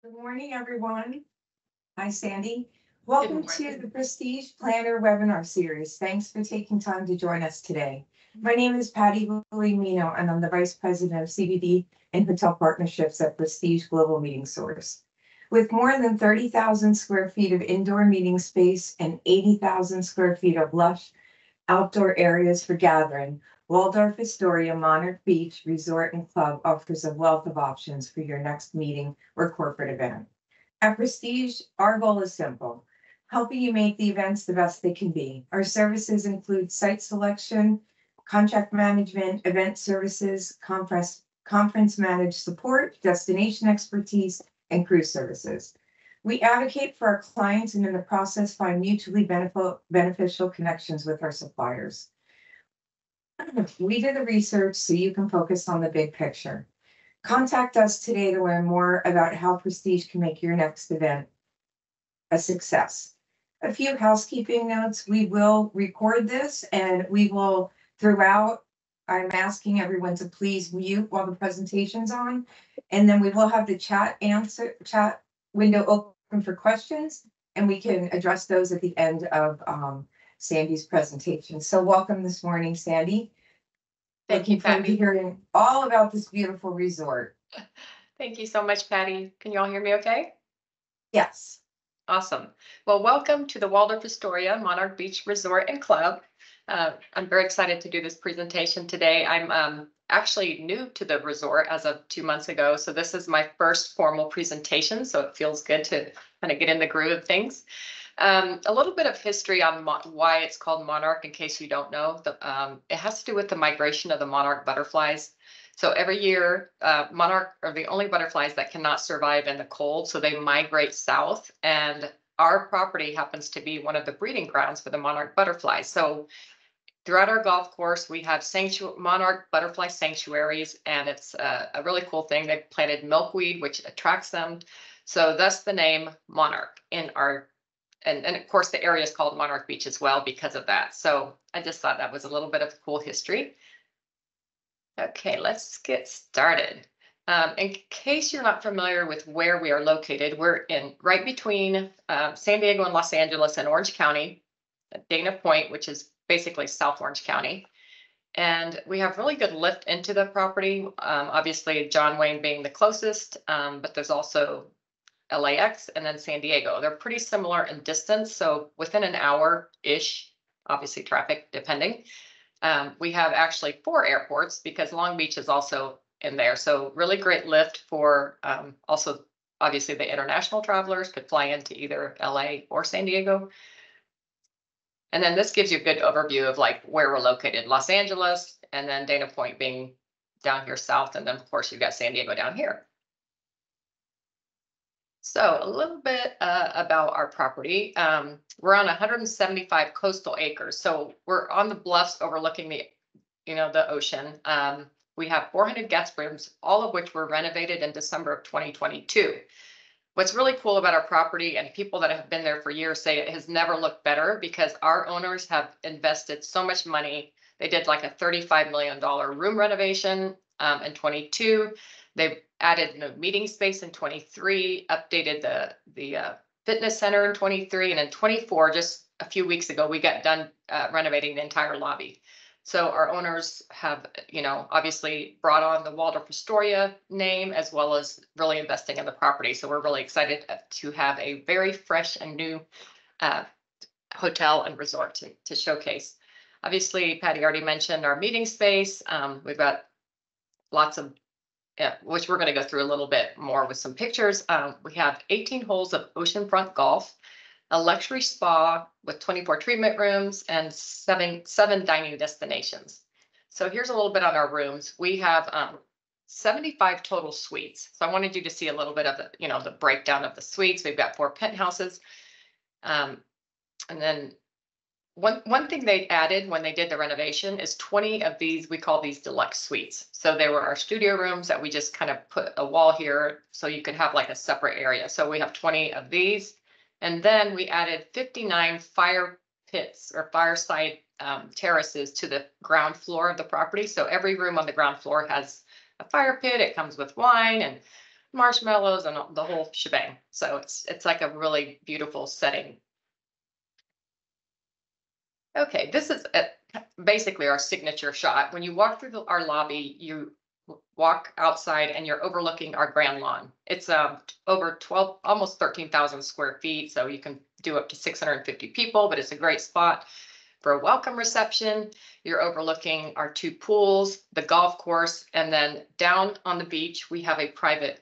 Good morning, everyone. Hi, Sandy. Good Welcome to morning. the Prestige Planner webinar series. Thanks for taking time to join us today. My name is Patty Guglielmino, and I'm the Vice President of CBD and Hotel Partnerships at Prestige Global Meeting Source. With more than 30,000 square feet of indoor meeting space and 80,000 square feet of lush outdoor areas for gathering, Waldorf Astoria Monarch Beach Resort and Club offers a wealth of options for your next meeting or corporate event. At Prestige, our goal is simple, helping you make the events the best they can be. Our services include site selection, contract management, event services, conference managed support, destination expertise, and cruise services. We advocate for our clients and in the process find mutually beneficial connections with our suppliers. We did the research so you can focus on the big picture. Contact us today to learn more about how Prestige can make your next event a success. A few housekeeping notes. We will record this and we will throughout. I'm asking everyone to please mute while the presentation's on. And then we will have the chat window open for questions and we can address those at the end of Sandy's presentation. So welcome this morning, Sandy. Thank you, Looking forward to Patty. hearing all about this beautiful resort. Thank you so much, Patty. Can you all hear me okay? Yes. Awesome. Well, welcome to the Waldorf Astoria Monarch Beach Resort and Club. I'm very excited to do this presentation today. I'm actually new to the resort as of 2 months ago, so this is my first formal presentation, so it feels good to kind of get in the groove of things. A little bit of history on why it's called monarch, in case you don't know. It has to do with the migration of the monarch butterflies. So every year, monarch are the only butterflies that cannot survive in the cold, so they migrate south. And our property happens to be one of the breeding grounds for the monarch butterflies. So throughout our golf course, we have monarch butterfly sanctuaries, and it's a really cool thing. They've planted milkweed, which attracts them. So thus the name Monarch in our and of course the area is called Monarch Beach as well because of that. So I just thought that was a little bit of cool history. Okay, let's get started. In case you're not familiar with where we are located, we're in right between San Diego and Los Angeles and Orange County, Dana Point, which is basically South Orange County. And we have really good lift into the property. Obviously, John Wayne being the closest, but there's also LAX and then San Diego. They're pretty similar in distance, so within an hour-ish, obviously traffic depending. We have actually 4 airports because Long Beach is also in there. So really great lift for also obviously the international travelers could fly into either LA or San Diego. And then this gives you a good overview of like where we're located, Los Angeles, and then Dana Point being down here south. And then of course you've got San Diego down here. So a little bit about our property. We're on 175 coastal acres. So we're on the bluffs overlooking the ocean. We have 400 guest rooms, all of which were renovated in December of 2022. What's really cool about our property, and people that have been there for years say it has never looked better, because our owners have invested so much money. They did like a $35 million room renovation in 22. They've added meeting space in 23, updated the fitness center in 23, and in 24, just a few weeks ago, we got done renovating the entire lobby. So our owners have, obviously brought on the Waldorf Astoria name, as well as really investing in the property. So we're really excited to have a very fresh and new hotel and resort to showcase. Obviously, Patty already mentioned our meeting space. We've got lots of which we're going to go through a little bit more with some pictures. We have 18 holes of oceanfront golf, a luxury spa with 24 treatment rooms, and seven dining destinations. So here's a little bit on our rooms. We have 75 total suites. So I wanted you to see a little bit of the breakdown of the suites. We've got 4 penthouses. And then one thing they added when they did the renovation is 20 of these, we call these deluxe suites. So they were our studio rooms that we just kind of put a wall here so you could have like a separate area. So we have 20 of these. And then we added 59 fire pits or fireside terraces to the ground floor of the property. So every room on the ground floor has a fire pit. It comes with wine, and marshmallows and the whole shebang. So it's like a really beautiful setting. Okay, this is basically our signature shot. When you walk through our lobby, you walk outside and you're overlooking our grand lawn. It's over 12, almost 13,000 square feet. So you can do up to 650 people, but it's a great spot for a welcome reception. You're overlooking our two pools, the golf course, and then down on the beach, we have a private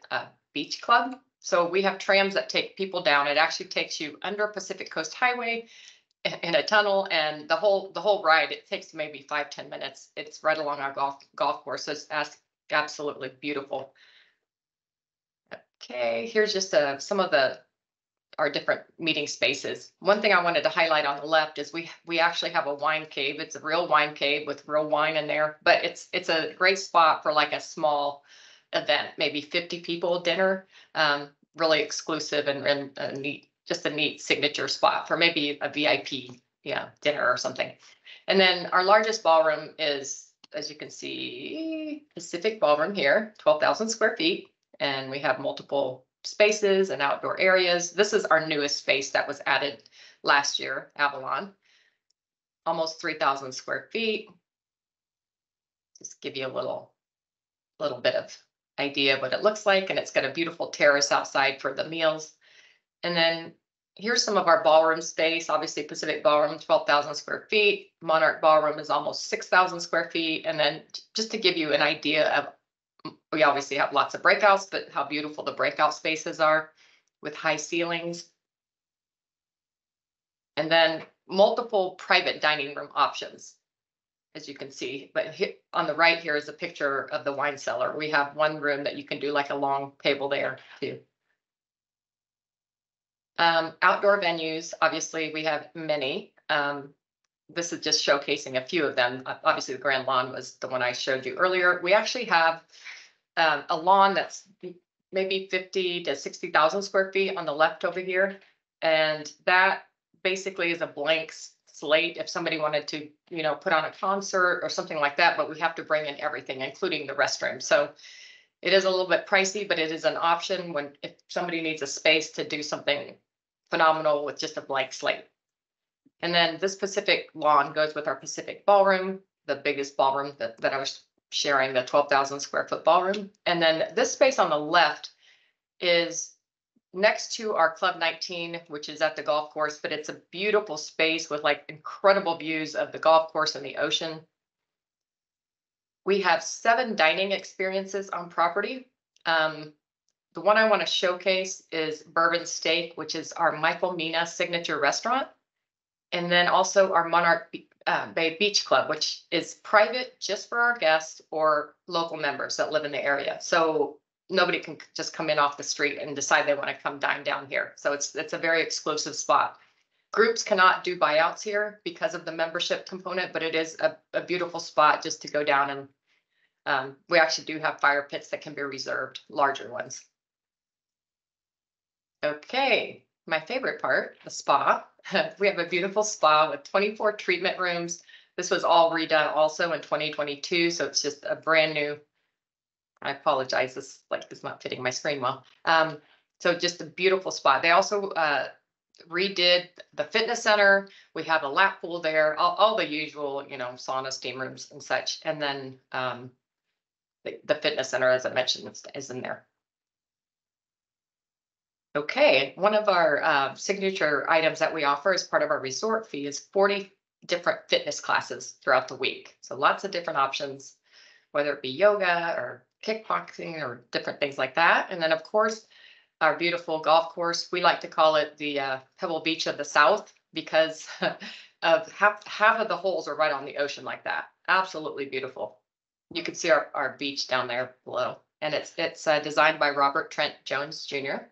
beach club. So we have trams that take people down. It actually takes you under Pacific Coast Highway in a tunnel, and the whole ride, it takes maybe 5-10 minutes. It's right along our golf course. So it's absolutely beautiful. Okay, here's just some of our different meeting spaces. One thing I wanted to highlight on the left is we actually have a wine cave. It's a real wine cave with real wine in there, but it's a great spot for like a small event, maybe 50 people dinner. Really exclusive and neat, just a neat signature spot for maybe a VIP dinner or something. And then our largest ballroom is, as you can see, Pacific Ballroom here, 12,000 square feet. And we have multiple spaces and outdoor areas. This is our newest space that was added last year, Avalon. Almost 3,000 square feet. Just give you a little bit of idea of what it looks like. And it's got a beautiful terrace outside for the meals. And then here's some of our ballroom space. Obviously, Pacific Ballroom, 12,000 square feet. Monarch Ballroom is almost 6,000 square feet. And then just to give you an idea of, we obviously have lots of breakouts, but how beautiful the breakout spaces are with high ceilings. And then multiple private dining room options, as you can see. But here, on the right here is a picture of the wine cellar. We have one room that you can do like a long table there too. Outdoor venues, obviously we have many. This is just showcasing a few of them. Obviously the Grand Lawn was the one I showed you earlier. We actually have a lawn that's maybe 50 to 60,000 square feet on the left over here. And that basically is a blank slate if somebody wanted to, put on a concert or something like that, but we have to bring in everything, including the restroom. So it is a little bit pricey, but it is an option if somebody needs a space to do something phenomenal with just a blank slate. And then this Pacific lawn goes with our Pacific Ballroom, the biggest ballroom that I was sharing, the 12,000 square foot ballroom. And then this space on the left is next to our Club 19, which is at the golf course, but it's a beautiful space with like incredible views of the golf course and the ocean. We have 7 dining experiences on property. The one I want to showcase is Bourbon Steak, which is our Michael Mina signature restaurant. And then also our Monarch Bay Beach Club, which is private just for our guests or local members that live in the area. So nobody can just come in off the street and decide they want to come dine down here. So it's a very exclusive spot. Groups cannot do buyouts here because of the membership component, but it is a beautiful spot just to go down and we actually do have fire pits that can be reserved, larger ones. Okay, my favorite part, the spa. We have a beautiful spa with 24 treatment rooms. This was all redone also in 2022, so it's just a brand new. I apologize, this is not fitting my screen well. So just a beautiful spot. They also redid the fitness center. We have a lap pool there, all the usual, sauna, steam rooms and such. And then the fitness center, as I mentioned, is in there. Okay, one of our signature items that we offer as part of our resort fee is 40 different fitness classes throughout the week. So lots of different options, whether it be yoga or kickboxing or different things like that. And then of course, our beautiful golf course, we like to call it the Pebble Beach of the South because of half of the holes are right on the ocean like that. Absolutely beautiful. You can see our beach down there below. And it's designed by Robert Trent Jones Jr.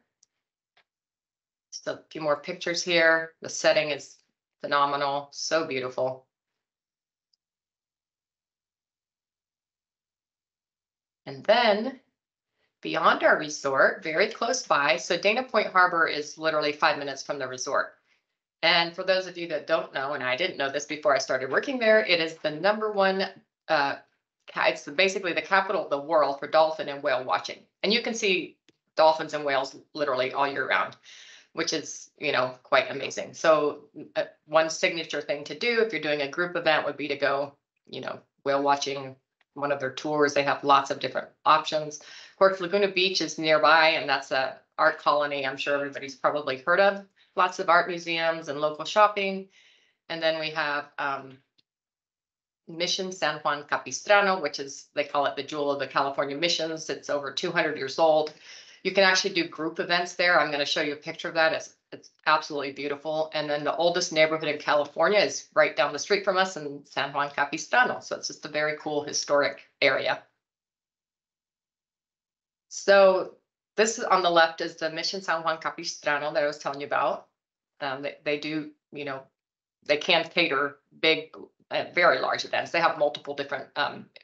Just a few more pictures here. The setting is phenomenal, so beautiful. And then beyond our resort, very close by, so Dana Point Harbor is literally 5 minutes from the resort. And for those of you that don't know, and I didn't know this before I started working there, it is the #1, it's basically the capital of the world for dolphin and whale watching. And you can see dolphins and whales literally all year round, which is, quite amazing. So one signature thing to do if you're doing a group event would be to go, whale watching, one of their tours. They have lots of different options. Of course, Laguna Beach is nearby, and that's a art colony I'm sure everybody's probably heard of. Lots of art museums and local shopping. And then we have Mission San Juan Capistrano, which is, they call it the jewel of the California missions. It's over 200 years old. You can actually do group events there. I'm going to show you a picture of that. It's absolutely beautiful. And then the oldest neighborhood in California is right down the street from us in San Juan Capistrano. So it's just a very cool historic area. So this is on the left is the Mission San Juan Capistrano that I was telling you about. They do, they can cater big, very large events. They have multiple different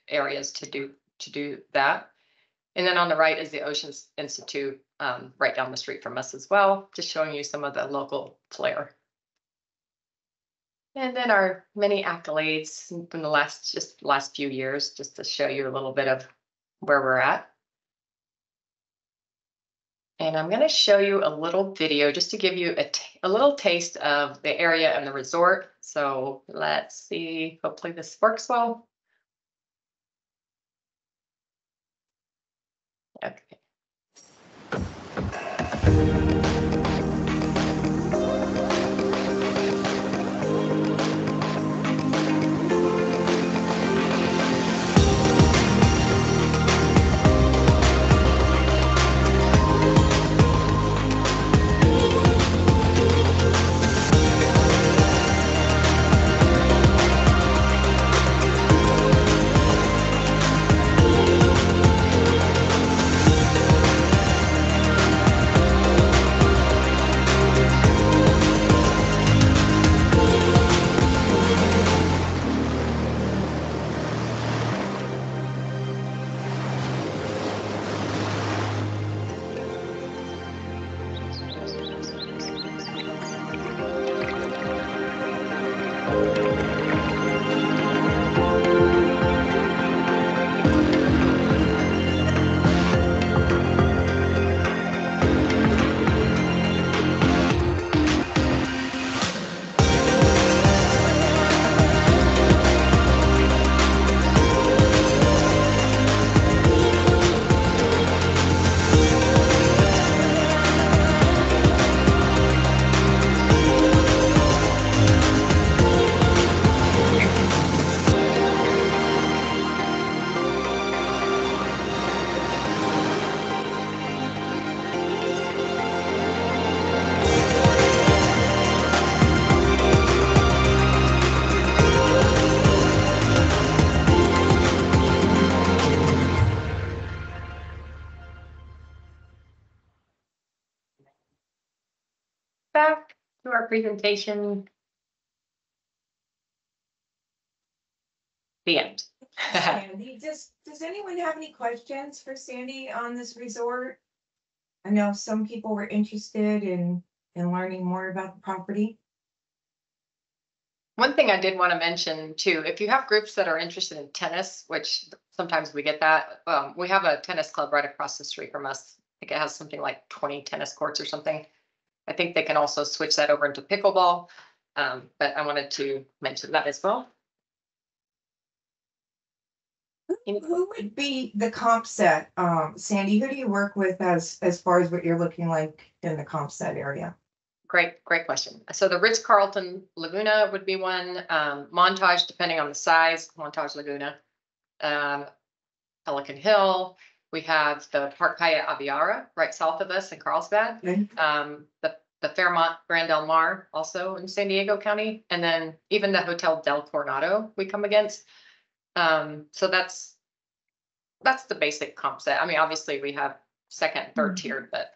areas to do that. And then on the right is the Oceans Institute, right down the street from us as well, just showing you some of the local flair. And then our many accolades from the last few years, just to show you a little bit of where we're at. And I'm going to show you a little video just to give you a little taste of the area and the resort. So let's see, hopefully this works well. Okay. Back to our presentation. The end. Sandy, does anyone have any questions for Sandy on this resort? I know some people were interested in learning more about the property. One thing I did want to mention too, if you have groups that are interested in tennis, which sometimes we get that, we have a tennis club right across the street from us. I think it has something like 20 tennis courts or something. I think they can also switch that over into pickleball, but I wanted to mention that as well. Who would be the comp set? Sandy, who do you work with as far as what you're looking like in the comp set area? Great question. So the Ritz-Carlton Laguna would be one, Montage, depending on the size, Montage Laguna, Pelican Hill. We have the Park Hyatt Aviara right south of us in Carlsbad. Okay. The Fairmont Grand Del Mar also in San Diego County. And then even the Hotel Del Coronado we come against. So that's the basic comp set. I mean, obviously we have second, third tiered, but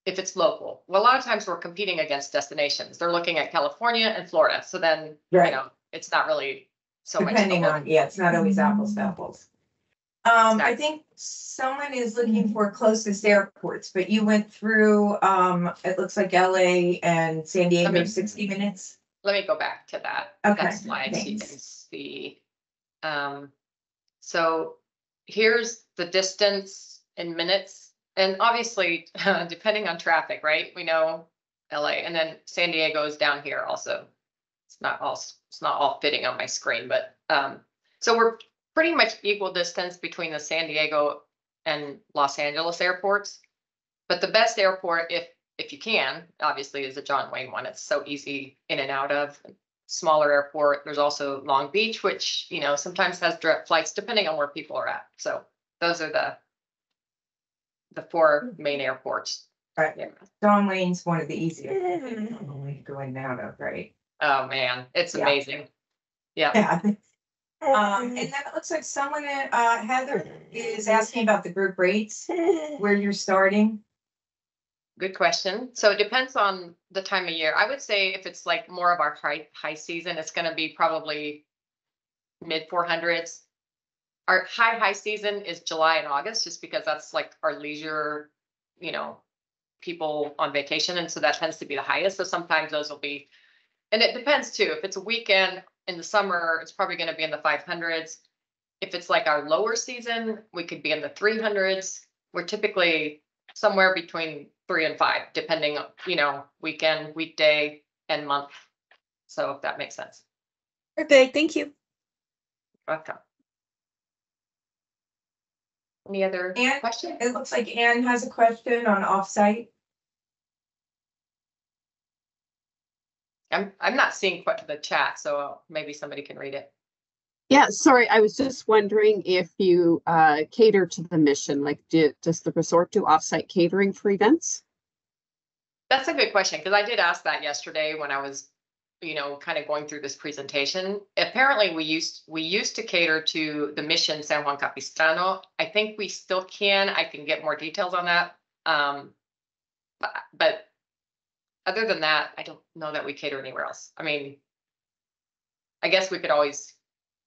if it's local, well, a lot of times we're competing against destinations. They're looking at California and Florida. So then, Right. It's not really so much. Depending on, yeah, it's not always apples to apples. I think someone is looking for closest airports, but you went through, it looks like LA and San Diego, 60 minutes. Let me go back to that. Okay, That slide so you thanks. can see. So here's the distance in minutes And obviously, depending on traffic, right? We know LA, and then San Diego is down here also. It's not all fitting on my screen, but so we're pretty much equal distance between the San Diego and Los Angeles airports. But the best airport, if you can, obviously, is the John Wayne one. It's so easy in and out of. Smaller airport. There's also Long Beach, which, you know, sometimes has direct flights depending on where people are at. So those are the four main airports. Right. Yeah. John Wayne's one of the easiest going out of, right? Oh man, it's amazing. Yeah. Yeah. And then it looks like someone, Heather, is asking about the group rates, where you're starting. Good question. So it depends on the time of year. I would say if it's like more of our high season, it's going to be probably mid 400s. Our high season is July and August, just because that's like our leisure, you know, people on vacation. And so that tends to be the highest. So sometimes those will be, and it depends too. If it's a weekend in the summer, it's probably going to be in the 500s. If it's like our lower season, we could be in the 300s. We're typically somewhere between 3 and 5, depending on, you know, weekend, weekday, and month. So if that makes sense. Perfect. Thank you. Welcome. Any other questions? It looks like Anne has a question on offsite. I'm not seeing quite the chat, so maybe somebody can read it. Yeah, sorry, I was just wondering if you cater to the mission, like does the resort do offsite catering for events? That's a good question, because I did ask that yesterday when I was, you know, kind of going through this presentation. Apparently we used to cater to the mission San Juan Capistrano. I think we still can. I can get more details on that. But other than that, I don't know that we cater anywhere else. I mean, I guess we could always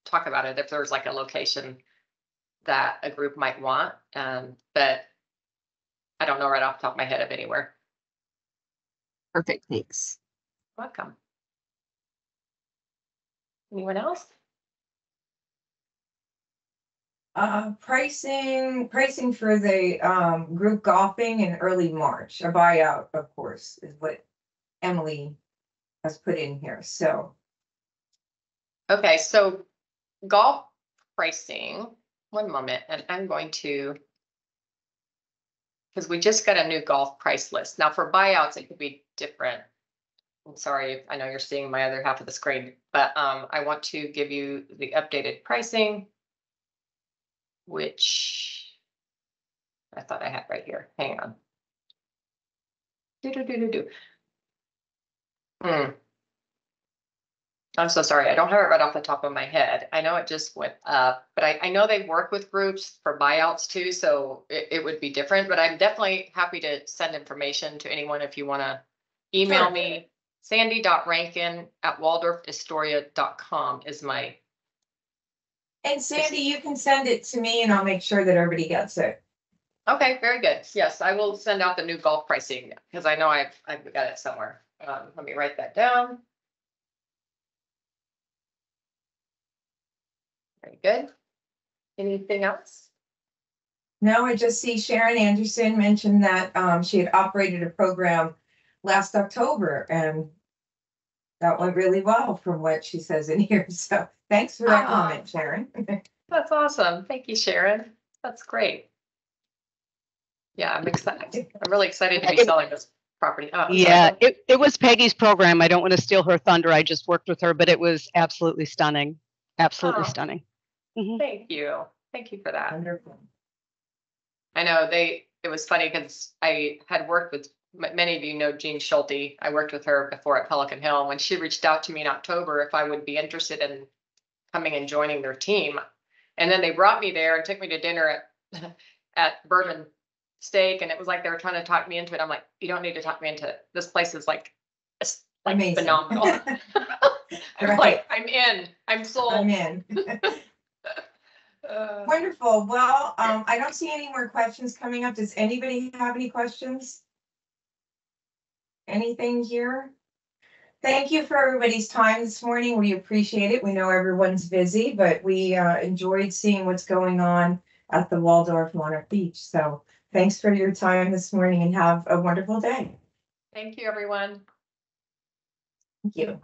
talk about it if there's like a location that a group might want, but I don't know right off the top of my head of anywhere. Perfect, thanks. Welcome. Anyone else? Pricing for the group golfing in early March, a buyout, of course, is what Emily has put in here. So okay, so golf pricing, one moment, and I'm going to, because we just got a new golf price list. Now for buyouts, it could be different. I'm sorry, I know you're seeing my other half of the screen, but I want to give you the updated pricing, which I thought I had right here. Hang on. I'm so sorry. I don't have it right off the top of my head. I know it just went up, but I know they work with groups for buyouts too, so it would be different. But I'm definitely happy to send information to anyone if you want to email Sure. me. Sandy.rankin@waldorfastoria.com is my. And Sandy, you can send it to me and I'll make sure that everybody gets it. Okay, very good. Yes, I will send out the new golf pricing because I know I've got it somewhere. Let me write that down. Very good. Anything else? No, I just see Sharon Anderson mentioned that she had operated a program last October and that went really well from what she says in here. So thanks for that comment, Sharon. That's awesome. Thank you, Sharon. That's great. Yeah, I'm excited. I'm really excited to be selling this property. Oh, yeah, it was Peggy's program. I don't want to steal her thunder. I just worked with her, but it was absolutely stunning. Absolutely stunning. Mm-hmm. Thank you. Thank you for that. Wonderful. I know it was funny because I had worked with, many of you know Jean Schulte. I worked with her before at Pelican Hill. When she reached out to me in October if I would be interested in coming and joining their team. And then they brought me there and took me to dinner at Bourbon Steak. And it was like they were trying to talk me into it. I'm like, you don't need to talk me into it. This place is like phenomenal. I'm like, I'm in. I'm sold. I'm in. Wonderful. Well, I don't see any more questions coming up. Does anybody have any questions? Anything here? Thank you for everybody's time this morning. We appreciate it. We know everyone's busy, but we enjoyed seeing what's going on at the Waldorf Monarch Beach. So Thanks for your time this morning and have a wonderful day. Thank you, everyone. Thank you.